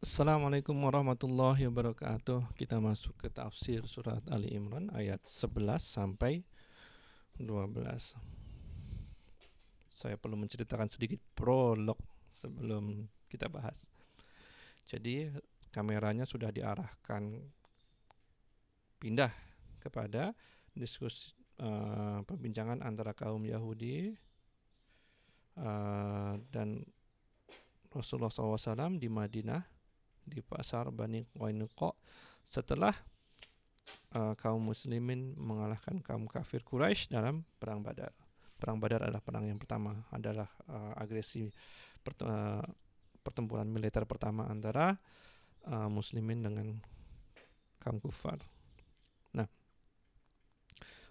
Assalamualaikum warahmatullahi wabarakatuh. Kita masuk ke tafsir surat Ali Imran ayat 11 sampai 12. Saya perlu menceritakan sedikit prolog sebelum kita bahas. Jadi kameranya sudah diarahkan pindah kepada diskusi perbincangan antara kaum Yahudi dan Rasulullah SAW di Madinah di pasar Bani Qainuqa setelah kaum muslimin mengalahkan kaum kafir Quraisy dalam perang Badar. Perang Badar adalah perang yang pertama, adalah agresi pertempuran militer pertama antara muslimin dengan kaum kufar. Nah,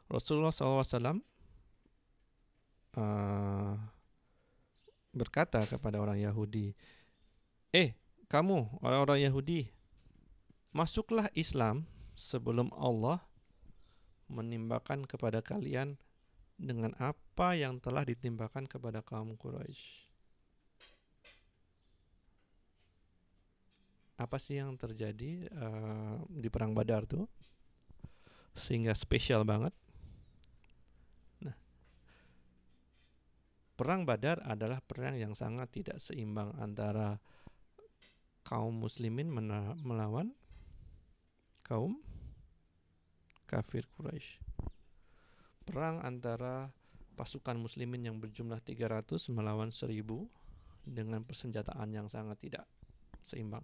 Rasulullah SAW berkata kepada orang Yahudi, kamu orang-orang Yahudi, masuklah Islam sebelum Allah menimbakan kepada kalian dengan apa yang telah ditimbakan kepada kaum Quraisy. Apa sih yang terjadi di perang Badar tuh sehingga spesial banget? Nah, perang Badar adalah perang yang sangat tidak seimbang antara kaum muslimin melawan kaum kafir Quraisy. Perang antara pasukan muslimin yang berjumlah 300 melawan 1000 dengan persenjataan yang sangat tidak seimbang.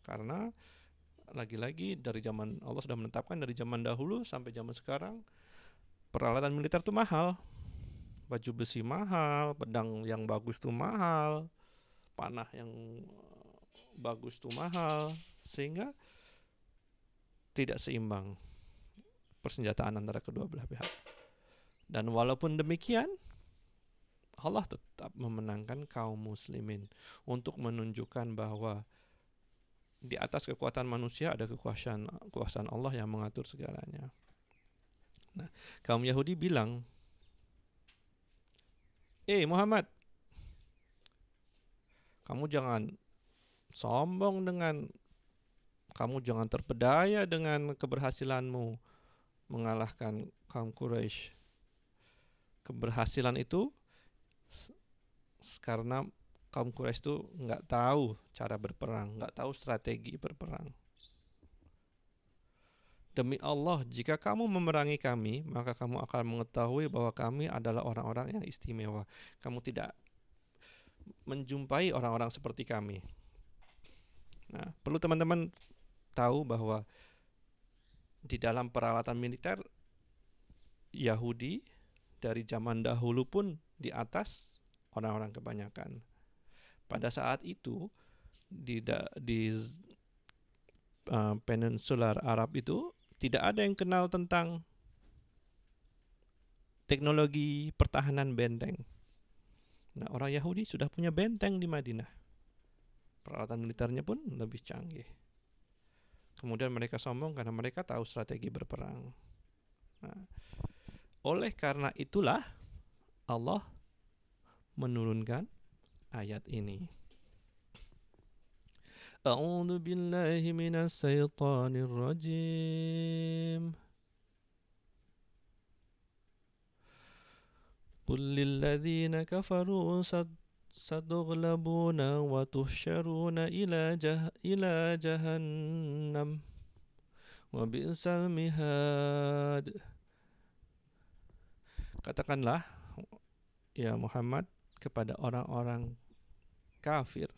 Karena lagi-lagi dari zaman Allah sudah menetapkan dari zaman dahulu sampai zaman sekarang peralatan militer itu mahal. Baju besi mahal, pedang yang bagus tuh mahal, panah yang bagus tuh mahal, sehingga tidak seimbang persenjataan antara kedua belah pihak. Dan walaupun demikian, Allah tetap memenangkan kaum muslimin untuk menunjukkan bahwa di atas kekuatan manusia ada kekuasaan Allah yang mengatur segalanya. Nah, kaum Yahudi bilang, Muhammad, kamu jangan sombong kamu jangan terpedaya dengan keberhasilanmu mengalahkan kaum Quraisy. Keberhasilan itu karena kaum Quraisy itu nggak tahu cara berperang, nggak tahu strategi berperang. Demi Allah, jika kamu memerangi kami, maka kamu akan mengetahui bahwa kami adalah orang-orang yang istimewa. Kamu tidak menjumpai orang-orang seperti kami. Nah, perlu teman-teman tahu bahwa di dalam peralatan militer Yahudi dari zaman dahulu pun di atas orang-orang kebanyakan. Pada saat itu di peninsular Arab itu tidak ada yang kenal tentang teknologi pertahanan benteng. Nah, orang Yahudi sudah punya benteng di Madinah. Peralatan militernya pun lebih canggih. Kemudian mereka sombong karena mereka tahu strategi berperang. Nah, oleh karena itulah Allah menurunkan ayat ini. A'udzu billahi minas syaitonir rajim. Qul lilladzina kafaru satughlabuna wa tuhsyaruna ila jahannam wa bi'sal mihad. Katakanlah ya Muhammad kepada orang-orang kafir,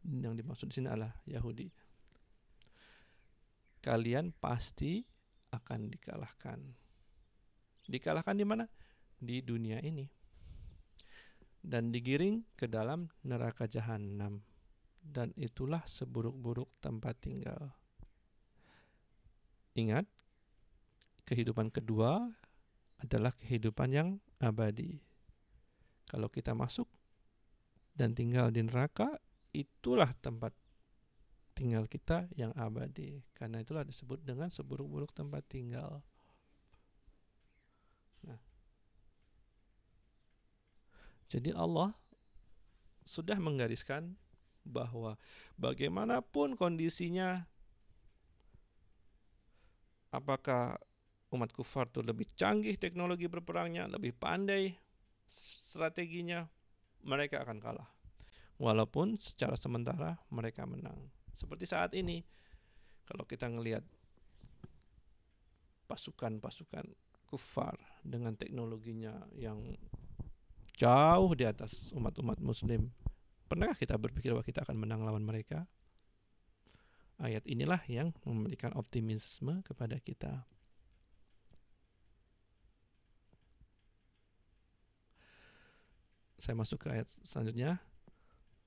yang dimaksud di sini adalah Yahudi, kalian pasti akan dikalahkan. Dikalahkan di mana? Di dunia ini. Dan digiring ke dalam neraka jahanam. Dan itulah seburuk-buruk tempat tinggal. Ingat, kehidupan kedua adalah kehidupan yang abadi. Kalau kita masuk dan tinggal di neraka, itulah tempat tinggal kita yang abadi. Karena itulah disebut dengan seburuk-buruk tempat tinggal. Nah, jadi Allah sudah menggariskan bahwa bagaimanapun kondisinya, apakah umat kufar itu lebih canggih teknologi berperangnya, lebih pandai strateginya, mereka akan kalah. Walaupun secara sementara mereka menang. Seperti saat ini, kalau kita ngelihat pasukan-pasukan kufar dengan teknologinya yang jauh di atas umat-umat muslim, pernahkah kita berpikir bahwa kita akan menang lawan mereka? Ayat inilah yang memberikan optimisme kepada kita. Saya masuk ke ayat selanjutnya.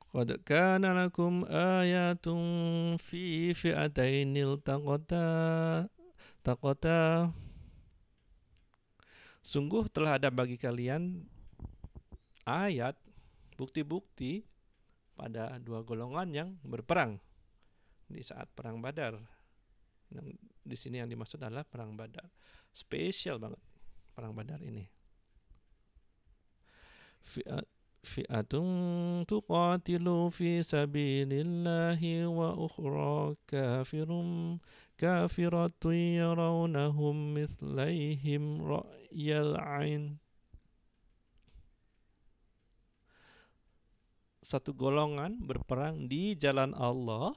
Qad kana lakum ayatun fi fi'atainil taqata. Sungguh telah ada bagi kalian ayat, bukti-bukti pada dua golongan yang berperang di saat perang Badar. Di sini yang dimaksud adalah perang Badar. Spesial banget perang Badar ini. Fi'atun tuqatilu fi sabilillahi wa ukhra kafiratun yarawnahum mithlaihim ra'yal 'ain. Satu golongan berperang di jalan Allah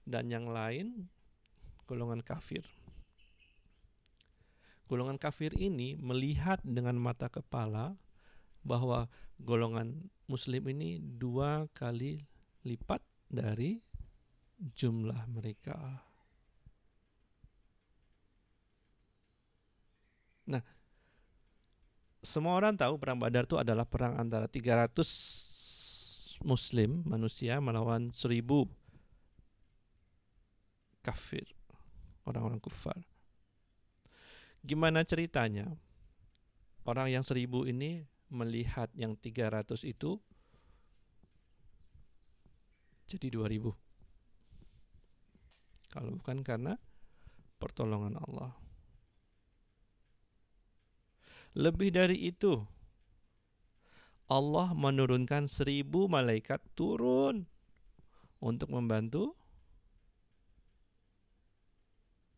dan yang lain golongan kafir. Golongan kafir ini melihat dengan mata kepala bahwa golongan muslim ini 2 kali lipat dari jumlah mereka. Nah, semua orang tahu perang Badar itu adalah perang antara 300 muslim manusia melawan 1000 kafir, orang-orang kufar. Gimana ceritanya? Orang yang 1000 ini melihat yang 300 itu jadi 2000. Kalau bukan karena pertolongan Allah. Lebih dari itu, Allah menurunkan 1000 malaikat turun untuk membantu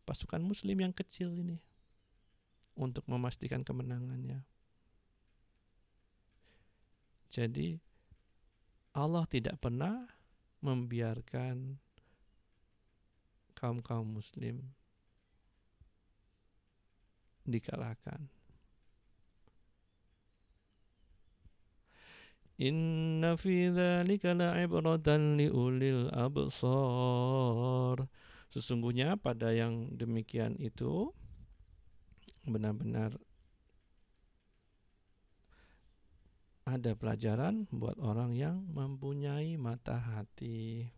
pasukan muslim yang kecil ini untuk memastikan kemenangannya. Jadi Allah tidak pernah membiarkan kaum-kaum muslim dikalahkan. Inna fi dzalika la'ibratan liulil absar. Sesungguhnya pada yang demikian itu benar-benar ada pelajaran buat orang yang mempunyai mata hati.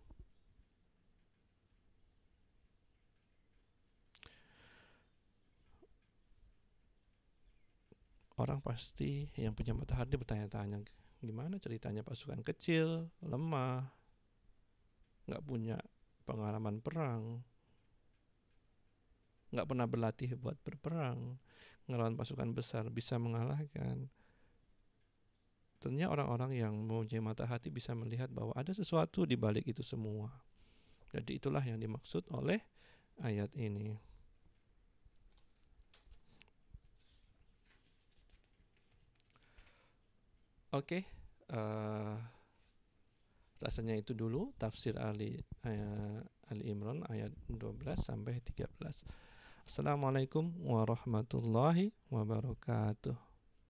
Orang pasti yang punya mata hati bertanya-tanya, gimana ceritanya pasukan kecil, lemah, gak punya pengalaman perang, gak pernah berlatih buat berperang, ngelawan pasukan besar bisa mengalahkan. Tentunya orang-orang yang mempunyai mata hati bisa melihat bahwa ada sesuatu di balik itu semua. Jadi itulah yang dimaksud oleh ayat ini. Oke, rasanya itu dulu tafsir Ali Imran ayat 12 sampai 13. Assalamualaikum warahmatullahi wabarakatuh.